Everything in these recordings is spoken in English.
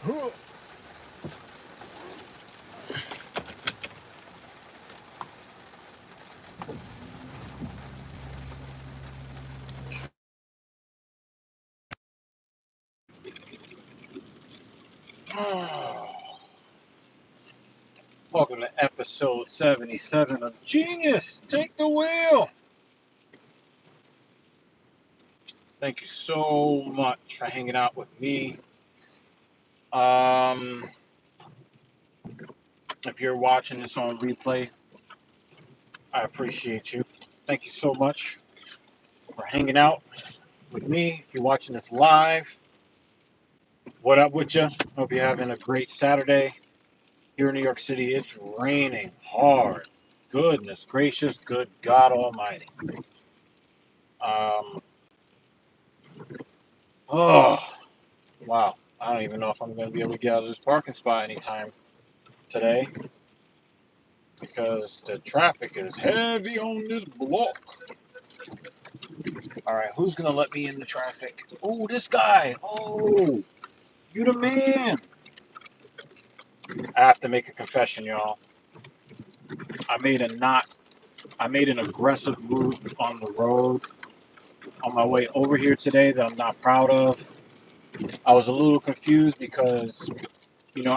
Welcome to episode 77 of Genius Take the Wheel. Thank you so much for hanging out with me. If you're watching this on replay, I appreciate you. Thank you so much for hanging out with me. If you're watching this live, what up with you? Hope you're having a great Saturday. Here in New York City, it's raining hard. Goodness gracious, good God Almighty. Oh, wow. I don't even know if I'm going to be able to get out of this parking spot anytime today because the traffic is heavy on this block. All right, who's going to let me in the traffic? Oh, this guy. Oh, you the man. I have to make a confession, y'all. I made an aggressive move on the road on my way over here today that I'm not proud of. I was a little confused because,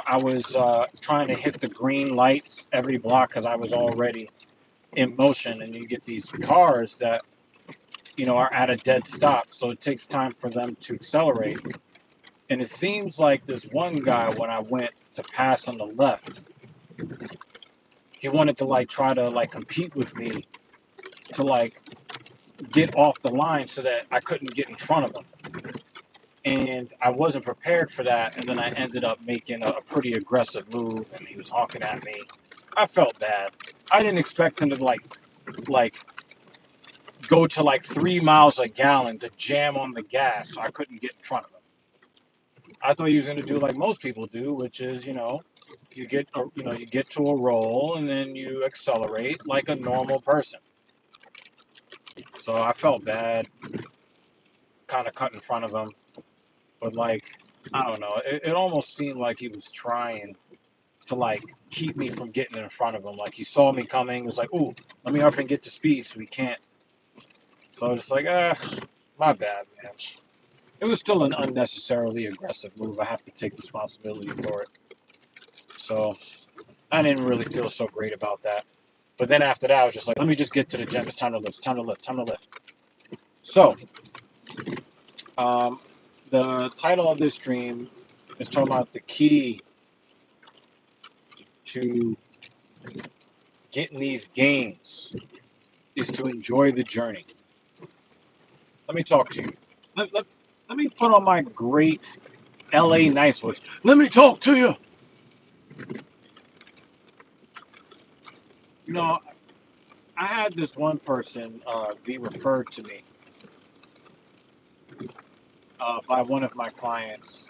I was trying to hit the green lights every block because I was already in motion, and you get these cars that, are at a dead stop, so it takes time for them to accelerate. And it seems like this one guy, when I went to pass on the left, he wanted to try to compete with me to get off the line so that I couldn't get in front of him. And I wasn't prepared for that, and then I ended up making a pretty aggressive move, and he was honking at me. I felt bad. I didn't expect him to like go to 3 miles a gallon to jam on the gas so I couldn't get in front of him. I thought he was going to do like most people do, which is, you get to a roll and then you accelerate like a normal person. So I felt bad, kind of cut in front of him, but I don't know. It almost seemed like he was trying to keep me from getting in front of him. Like he saw me coming, was like, "Ooh, let me up and get to speed so we can't." So I was just like, my bad, man. It was still an unnecessarily aggressive move. I have to take responsibility for it. So I didn't really feel so great about that. But then after that, I was just like, let me just get to the gym. It's time to lift. It's time to lift. Time to lift. So the title of this stream is talking about the key to getting these gains is to enjoy the journey. Let me talk to you. Let me put on my great LA nice voice. Let me talk to you. You know, I had this one person be referred to me by one of my clients,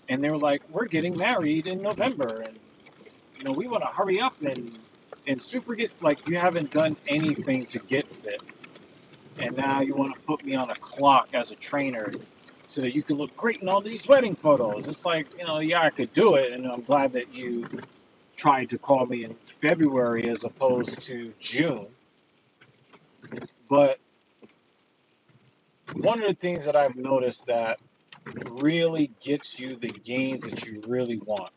and they were like, "We're getting married in November, and we want to hurry up and super get you haven't done anything to get fit, and now you want to put me on a clock as a trainer so that you can look great in all these wedding photos." It's like, yeah, I could do it, and I'm glad that you tried to call me in February as opposed to June. But one of the things that I've noticed that really gets you the gains that you really want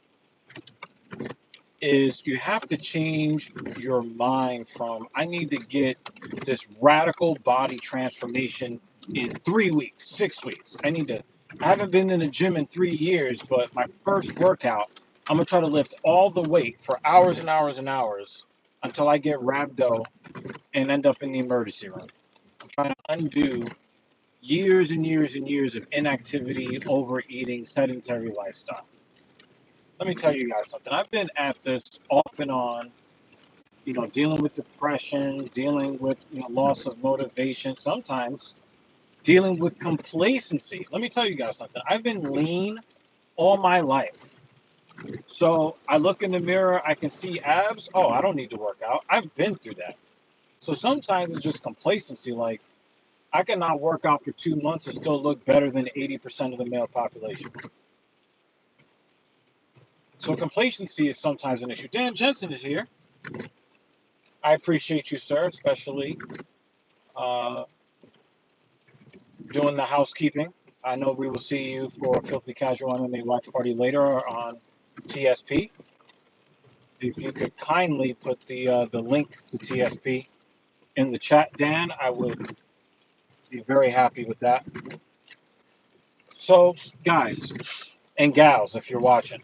is you have to change your mind from I need to get this radical body transformation in 3 weeks, 6 weeks. I haven't been in the gym in 3 years, but my first workout, I'm gonna try to lift all the weight for hours and hours and hours until I get rhabdo and end up in the emergency room. I'm trying to undo years and years and years of inactivity, overeating, sedentary lifestyle. Let me tell you guys something. I've been at this off and on, dealing with depression, dealing with loss of motivation, sometimes dealing with complacency. Let me tell you guys something. I've been lean all my life. So I look in the mirror, I can see abs. Oh, I don't need to work out. I've been through that. So sometimes it's just complacency. Like I cannot work out for 2 months and still look better than 80% of the male population. So complacency is sometimes an issue. Dan Jensen is here. I appreciate you, sir, especially uh, doing the housekeeping. I know we will see you for Filthy Casual MMA Watch Party later on TSP. If you could kindly put the link to TSP in the chat, Dan, I would be very happy with that. So, guys and gals, if you're watching,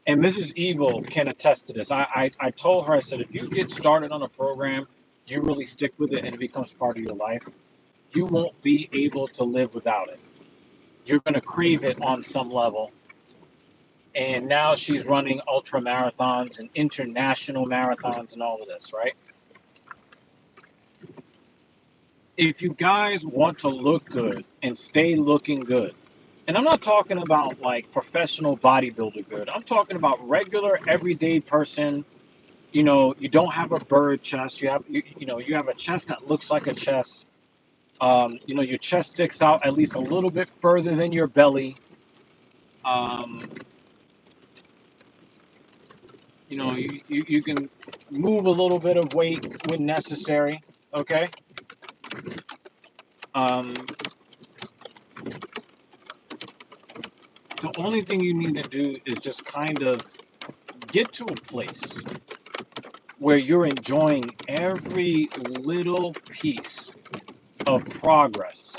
and Mrs. Evil can attest to this. I told her, I said, if you get started on a program, you really stick with it and it becomes part of your life, you won't be able to live without it. You're going to crave it on some level. And now she's running ultra marathons and international marathons and all of this, right? If you guys want to look good and stay looking good, and I'm not talking about like professional bodybuilder good, I'm talking about regular everyday person. You know, you don't have a bird chest. You have a chest that looks like a chest. You know, your chest sticks out at least a little bit further than your belly. Um, you know, you can move a little bit of weight when necessary. Okay. Um, the only thing you need to do is just kind of get to a place where you're enjoying every little piece of progress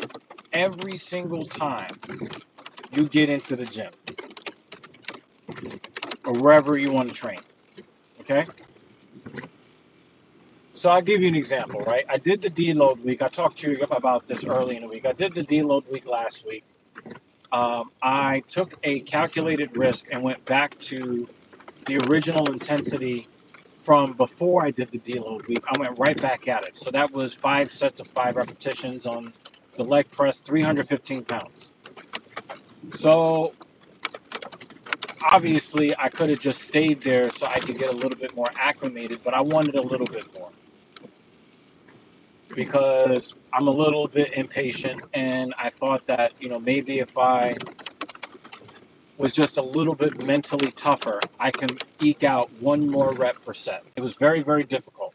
every single time you get into the gym or wherever you want to train. Okay? So I'll give you an example, right? I did the deload week. I talked to you about this early in the week. I did the deload week last week. I took a calculated risk and went back to the original intensity from before I did the deload week. I went right back at it. So that was 5 sets of 5 repetitions on the leg press, 315 pounds. So obviously I could have just stayed there so I could get a little bit more acclimated, but I wanted a little bit more because I'm a little bit impatient, and I thought that, you know, maybe if I was just a little bit mentally tougher, I can eke out one more rep per set. It was very, very difficult.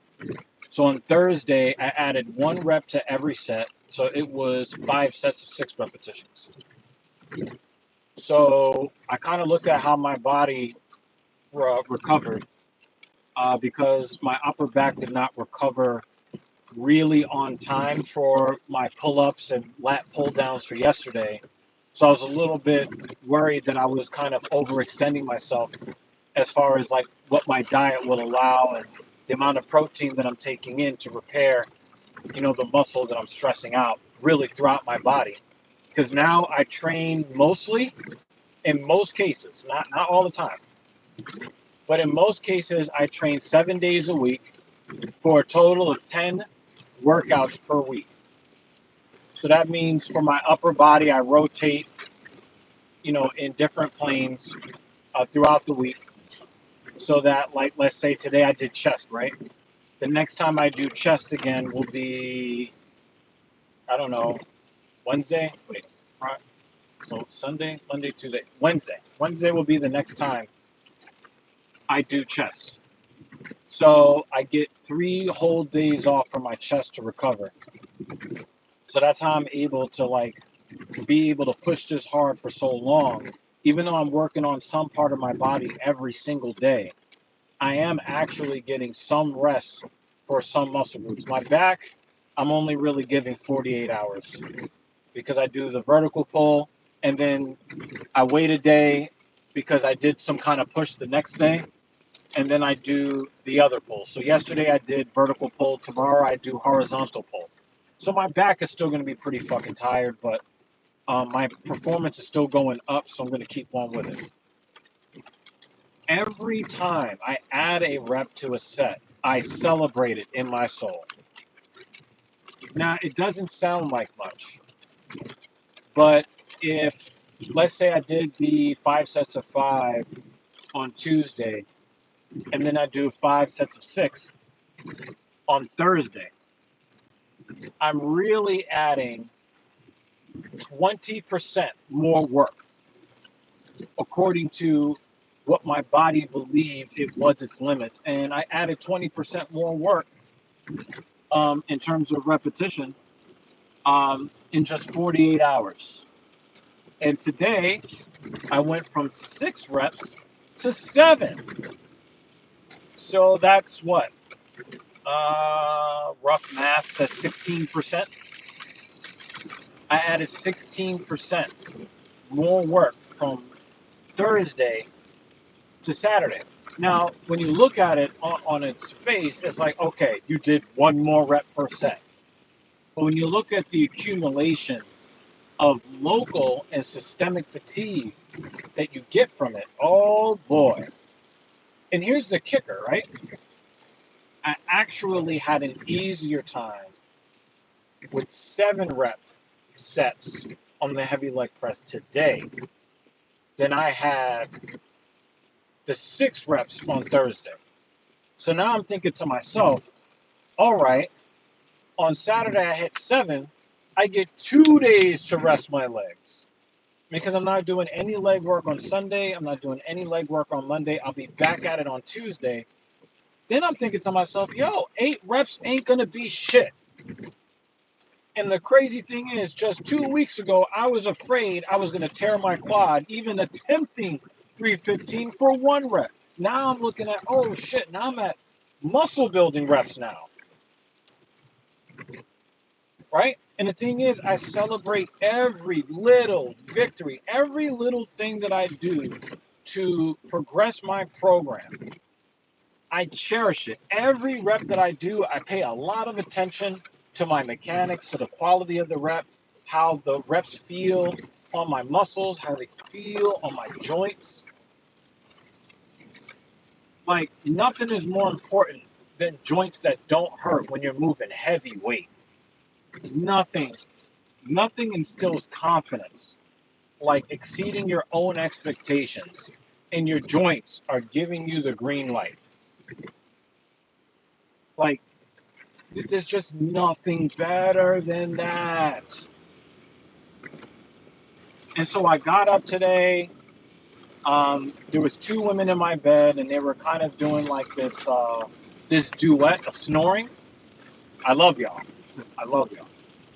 So on Thursday, I added 1 rep to every set. So it was 5 sets of 6 repetitions. So I kind of looked at how my body recovered because my upper back did not recover really on time for my pull-ups and lat pull-downs for yesterday. So I was a little bit worried that I was kind of overextending myself as far as like what my diet will allow and the amount of protein that I'm taking in to repair, you know, the muscle that I'm stressing out really throughout my body. Because now I train mostly, in most cases, not all the time, but in most cases I train 7 days a week for a total of 10 workouts per week. So that means for my upper body, I rotate, you know, in different planes throughout the week. So that, like, let's say today I did chest, right? The next time I do chest again will be, I don't know, Wednesday. Wait, so Sunday, Monday, Tuesday, Wednesday. Wednesday will be the next time I do chest. So I get 3 whole days off from my chest to recover. So that's how I'm able to like be able to push this hard for so long. Even though I'm working on some part of my body every single day, I am actually getting some rest for some muscle groups. My back, I'm only really giving 48 hours because I do the vertical pull and then I wait a day because I did some kind of push the next day, and then I do the other pull. So yesterday I did vertical pull, tomorrow I do horizontal pull. So my back is still going to be pretty fucking tired, but my performance is still going up, so I'm going to keep on with it. Every time I add a rep to a set, I celebrate it in my soul. Now, it doesn't sound like much, but if, let's say I did the 5 sets of 5 on Tuesday, and then I do 5 sets of 6 on Thursday, I'm really adding 20% more work. according to what my body believed it was its limits. And I added 20% more work in terms of repetition in just 48 hours. And today, I went from 6 reps to 7. So that's what? Rough math says 16%. I added 16% more work from Thursday to Saturday. Now, when you look at it on its face, it's like, okay, you did one more rep per set. But when you look at the accumulation of local and systemic fatigue that you get from it, oh boy. And here's the kicker, right? I actually had an easier time with 7 rep sets on the heavy leg press today than I had the 6 reps on Thursday. So now I'm thinking to myself, all right, on Saturday I hit 7, I get 2 days to rest my legs because I'm not doing any leg work on Sunday. I'm not doing any leg work on Monday. I'll be back at it on Tuesday. Then I'm thinking to myself, yo, 8 reps ain't going to be shit. And the crazy thing is, just 2 weeks ago, I was afraid I was going to tear my quad, even attempting 315 for 1 rep. Now I'm looking at, oh shit, now I'm at muscle building reps now. Right? And the thing is, I celebrate every little victory, every little thing that I do to progress my program. I cherish it. Every rep that I do, I pay a lot of attention to my mechanics, to the quality of the rep, how the reps feel on my muscles, how they feel on my joints. Like, nothing is more important than joints that don't hurt when you're moving heavy weight. Nothing instills confidence like exceeding your own expectations and your joints are giving you the green light. Like, there's just nothing better than that. And so I got up today. There was 2 women in my bed, and they were kind of doing like this duet of snoring. I love y'all. I love y'all.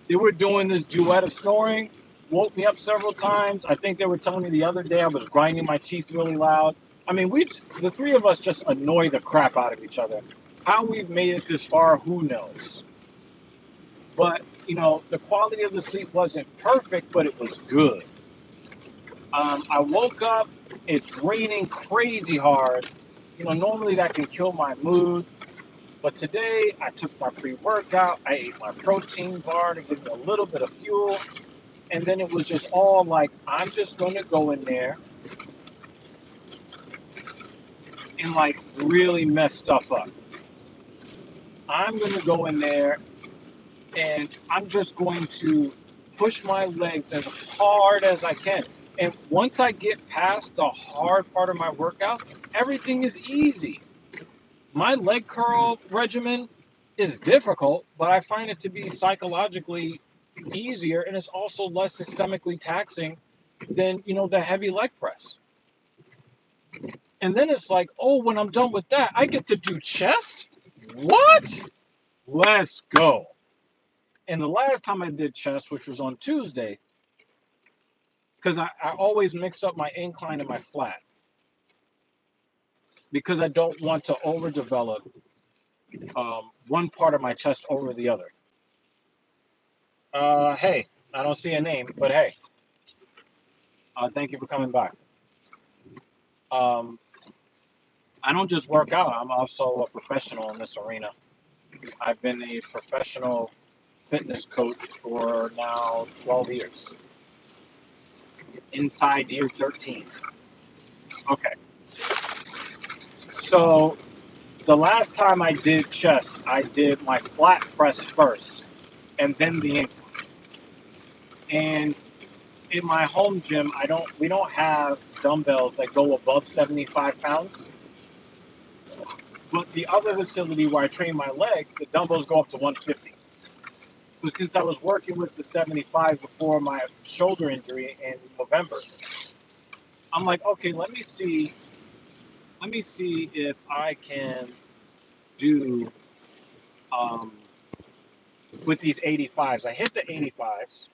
They were doing this duet of snoring. Woke me up several times. I think they were telling me the other day I was grinding my teeth really loud. I mean, the 3 of us just annoy the crap out of each other. How we've made it this far, who knows? But, the quality of the sleep wasn't perfect, but it was good. I woke up, it's raining crazy hard. Normally that can kill my mood. But today I took my pre-workout, I ate my protein bar to give me a little bit of fuel. And then it was just all like, I'm just going to go in there and like really mess stuff up. I'm going to go in there and I'm just going to push my legs as hard as I can. And once I get past the hard part of my workout, everything is easy. My leg curl regimen is difficult, but I find it to be psychologically easier, and it's also less systemically taxing than, the heavy leg press. And then it's like, oh, when I'm done with that, I get to do chest? What? Let's go. And the last time I did chest, which was on Tuesday, because I always mix up my incline and my flat because I don't want to overdevelop one part of my chest over the other. Hey, I don't see a name, but hey, thank you for coming by. I don't just work out, I'm also a professional in this arena. I've been a professional fitness coach for now 12 years. Inside year 13. Okay. So the last time I did chest, I did my flat press first and then the incline. And in my home gym, we don't have dumbbells that go above 75 pounds. But the other facility where I train my legs, the dumbbells go up to 150. So since I was working with the 75s before my shoulder injury in November, I'm like, okay, let me see if I can do um, with these 85s. I hit the 85s,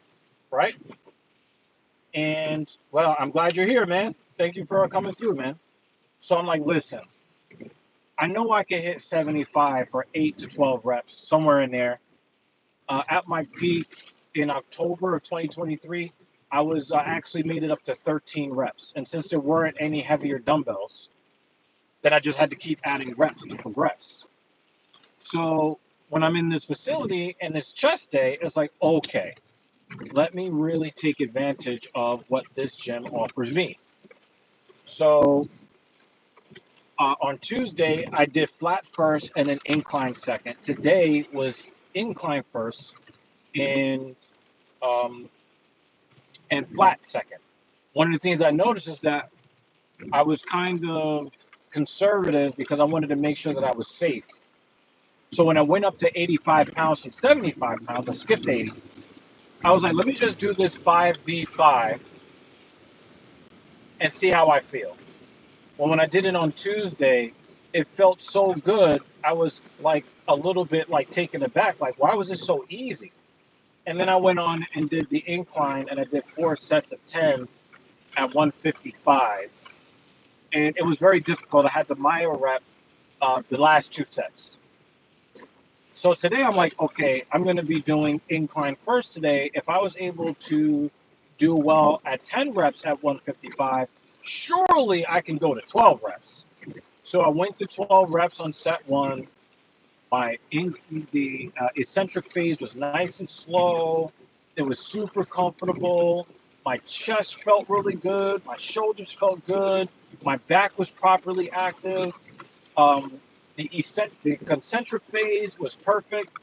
right? And well, I'm glad you're here, man. Thank you for coming through, man. So I'm like, listen, I know I can hit 75 for 8 to 12 reps, somewhere in there. At my peak in October of 2023, I was actually made it up to 13 reps. And since there weren't any heavier dumbbells, then I just had to keep adding reps to progress. So when I'm in this facility and this chest day, it's like, okay, let me really take advantage of what this gym offers me. So on Tuesday, I did flat first and then incline second. Today was incline first and um, and flat second. One of the things I noticed is that I was kind of conservative because I wanted to make sure that I was safe. So when I went up to 85 pounds from 75 pounds, I skipped 80. I was like, let me just do this 5v5 and see how I feel. Well, when I did it on Tuesday, it felt so good. I was like a little bit like taken aback, like, why was this so easy? And then I went on and did the incline and I did 4 sets of 10 at 155. And it was very difficult. I had the myo rep the last 2 sets. So today I'm like, okay, I'm going to be doing incline first today. If I was able to do well at 10 reps at 155, surely I can go to 12 reps. So I went to 12 reps on set one. The eccentric phase was nice and slow. It was super comfortable. My chest felt really good. My shoulders felt good. My back was properly active. Um, the concentric phase was perfect.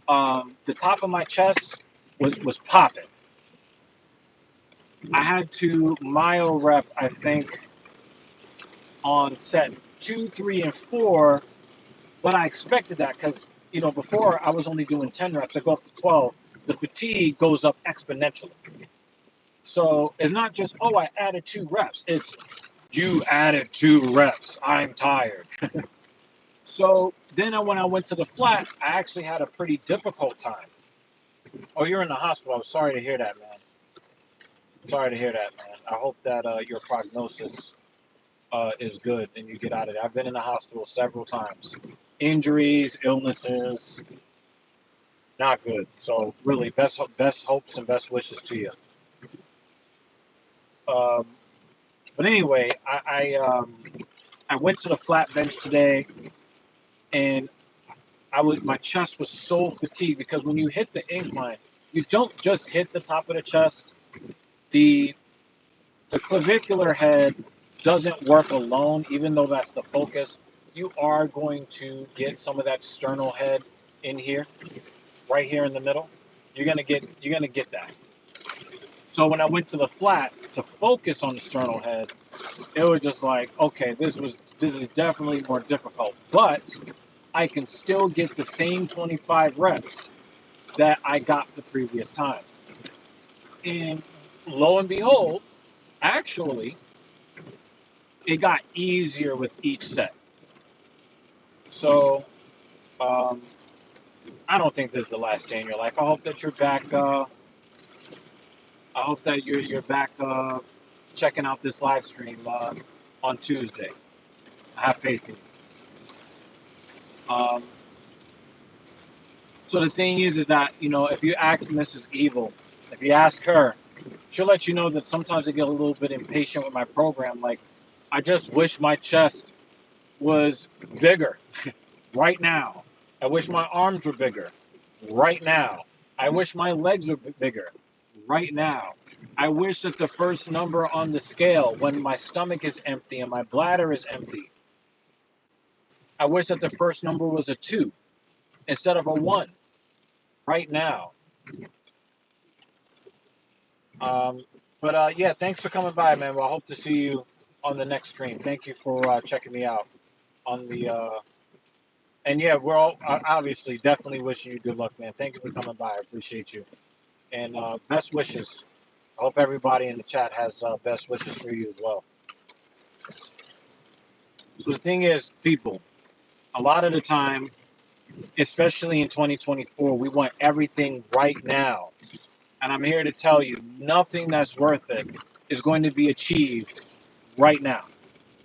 The top of my chest was popping. I had to myo rep, I think, on set 2, 3, and 4, but I expected that because before I was only doing 10 reps. I go up to 12. The fatigue goes up exponentially. So it's not just I added 2 reps. It's you added 2 reps. I'm tired. So then when I went to the flat, I actually had a pretty difficult time. Oh, you're in the hospital. I'm sorry to hear that, man. Sorry to hear that, man. I hope that your prognosis is good and you get out of it. I've been in the hospital several times. Injuries, illnesses, not good. So really, best hopes and best wishes to you. Um, but anyway, I went to the flat bench today, and my chest was so fatigued because when you hit the incline, you don't just hit the top of the chest. The clavicular head doesn't work alone, even though that's the focus. You are going to get some of that sternal head in here, right here in the middle. You're gonna get that. So when I went to the flat to focus on the sternal head, it was just like, okay, this is definitely more difficult, but I can still get the same 25 reps that I got the previous time. And lo and behold, actually, it got easier with each set. So um, I don't think this is the last day in your life. I hope that you're back. I hope that you're back checking out this live stream on Tuesday. I have faith in you. So the thing is that if you ask Mrs. Evil, if you ask her, she'll let you know that sometimes I get a little bit impatient with my program. Like, I just wish my chest was bigger right now. I wish my arms were bigger right now. I wish my legs were bigger right now. I wish that the first number on the scale, when my stomach is empty and my bladder is empty, I wish that the first number was a 2 instead of a 1 right now. Um, but yeah, thanks for coming by, man. Well, I hope to see you on the next stream. Thank you for checking me out on the. And yeah, we're all obviously definitely wishing you good luck, man. Thank you for coming by. I appreciate you. And best wishes. I hope everybody in the chat has best wishes for you as well. So the thing is, people, a lot of the time, especially in 2024, we want everything right now. And I'm here to tell you, nothing that's worth it is going to be achieved right now.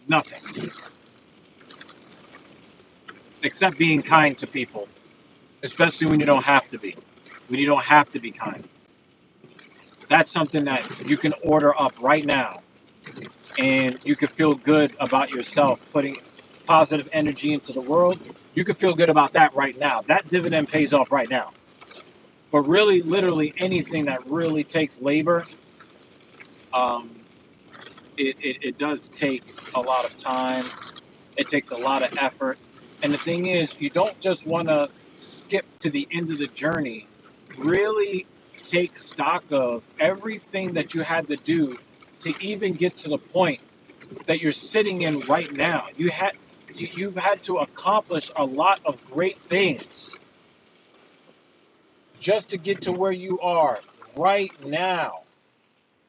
Nothing. Except being kind to people, especially when you don't have to be. When you don't have to be kind. That's something that you can order up right now. And you can feel good about yourself, putting positive energy into the world. You can feel good about that right now. That dividend pays off right now. But really, literally anything that really takes labor, um, it does take a lot of time. It takes a lot of effort. And the thing is, you don't just want to skip to the end of the journey. Really take stock of everything that you had to do to even get to the point that you're sitting in right now. You've had to accomplish a lot of great things just to get to where you are right now.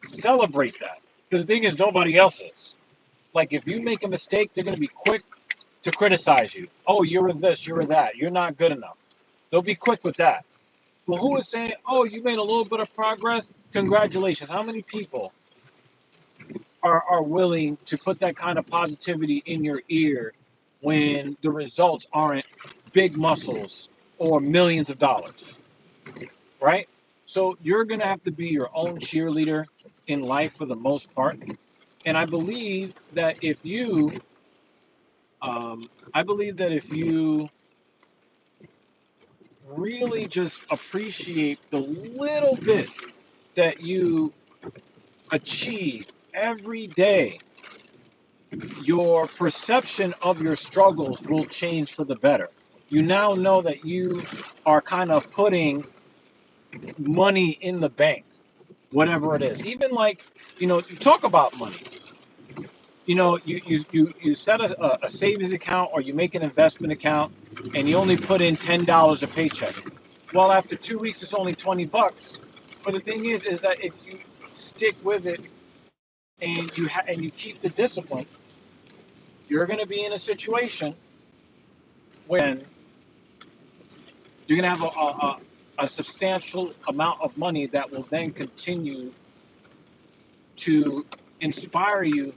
Celebrate that. Because the thing is, nobody else is. Like, if you make a mistake, they're going to be quick to criticize you. Oh, you're this, you're that. You're not good enough. They'll be quick with that. Well, who is saying, oh, you made a little bit of progress? Congratulations. How many people are willing to put that kind of positivity in your ear when the results aren't big muscles or millions of dollars, right? So you're going to have to be your own cheerleader in life for the most part. And I believe that if you really just appreciate the little bit that you achieve every day, your perception of your struggles will change for the better. You now know that you are kind of putting money in the bank, whatever it is. Even like, you talk about money. You set a savings account or you make an investment account and you only put in $10 a paycheck. Well, after 2 weeks, it's only $20. But the thing is that if you stick with it and you keep the discipline, you're going to be in a situation when you're going to have a substantial amount of money that will then continue to inspire you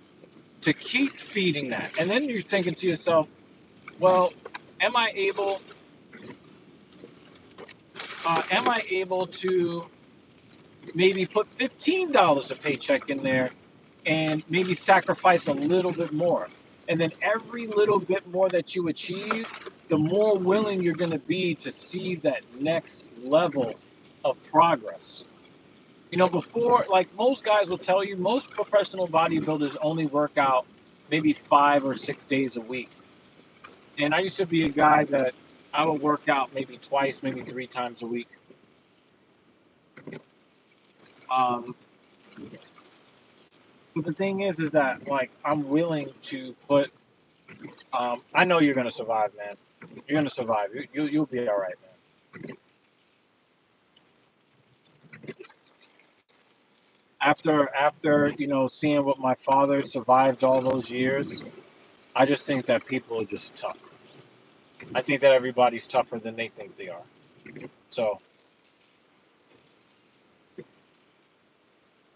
to keep feeding that. And then you're thinking to yourself, well, am I able to maybe put $15 a paycheck in there and maybe sacrifice a little bit more? And then every little bit more that you achieve, the more willing you're going to be to see that next level of progress. Before, like most guys will tell you, most professional bodybuilders only work out maybe 5 or 6 days a week. And I used to be a guy that I would work out maybe twice, maybe 3 times a week. Um, but the thing is that like I'm willing to put. I know you're gonna survive, man. You're gonna survive. You'll be all right, man. After seeing what my father survived all those years, I just think that people are just tough. I think that everybody's tougher than they think they are. So,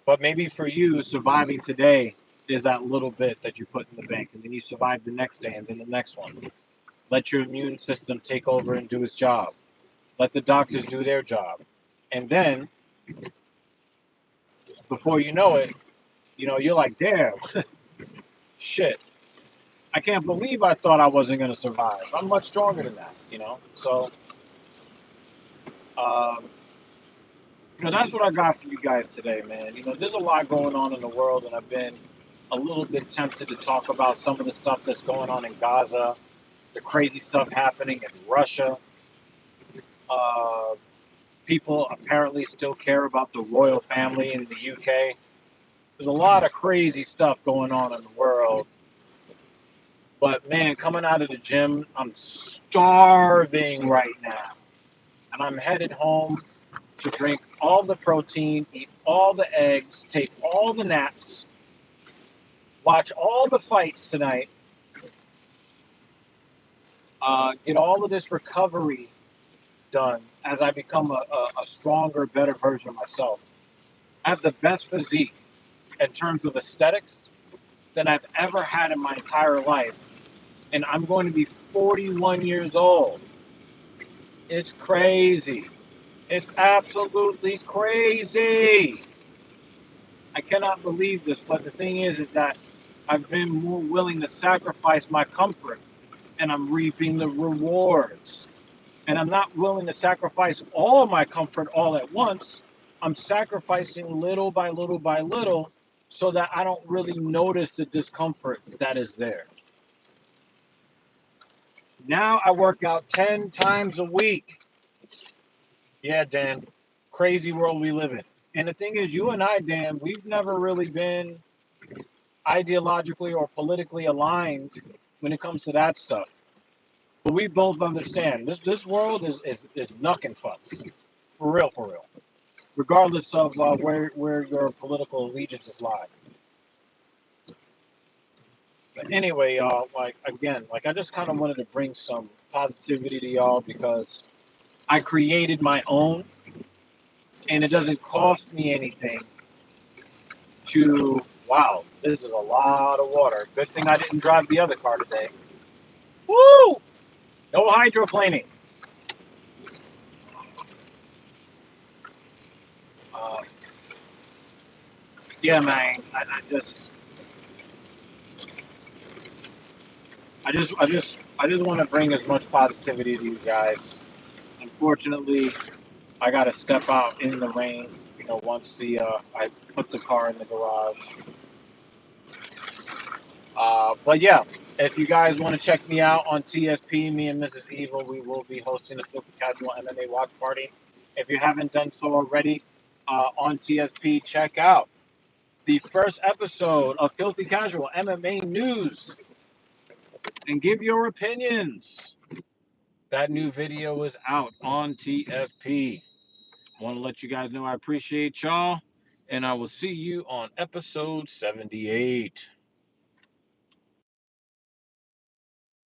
but maybe for you, surviving today is that little bit that you put in the bank, and then you survive the next day, and then the next one. Let your immune system take over and do its job. Let the doctors do their job. And then, before you know it, you're like, damn, shit. I can't believe I thought I wasn't going to survive. I'm much stronger than that. So, um, that's what I got for you guys today, man. There's a lot going on in the world, and I've been a little bit tempted to talk about some of the stuff that's going on in Gaza, the crazy stuff happening in Russia. Uh, People apparently still care about the royal family in the UK. There's a lot of crazy stuff going on in the world. But man, coming out of the gym, I'm starving right now. And I'm headed home to drink all the protein, eat all the eggs, take all the naps, watch all the fights tonight, get all of this recovery done as I become a stronger, better version of myself. I have the best physique in terms of aesthetics than I've ever had in my entire life. And I'm going to be 41 years old. It's crazy. It's absolutely crazy. I cannot believe this, but the thing is that I've been more willing to sacrifice my comfort and I'm reaping the rewards. And I'm not willing to sacrifice all my comfort all at once. I'm sacrificing little by little by little so that I don't really notice the discomfort that is there. Now I work out 10 times a week. Yeah, Dan, crazy world we live in. And the thing is, you and I, Dan, we've never really been ideologically or politically aligned when it comes to that stuff. But we both understand this world is knuck and fucks. For real, for real. Regardless of where your political allegiances lie. But anyway, y'all, like again, like I just kind of wanted to bring some positivity to y'all because I created my own, and it doesn't cost me anything to. Wow, this is a lot of water. Good thing I didn't drive the other car today. Woo! No hydroplaning. Uh, yeah, man. I just want to bring as much positivity to you guys. Unfortunately, I got to step out in the rain. You know, once I put the car in the garage. But yeah, if you guys want to check me out on TSP, me and Mrs. Evil, we will be hosting a Filthy Casual MMA watch party. If you haven't done so already, on TSP, check out the first episode of Filthy Casual MMA News and give your opinions. That new video is out on TSP. I want to let you guys know I appreciate y'all, and I will see you on episode 78.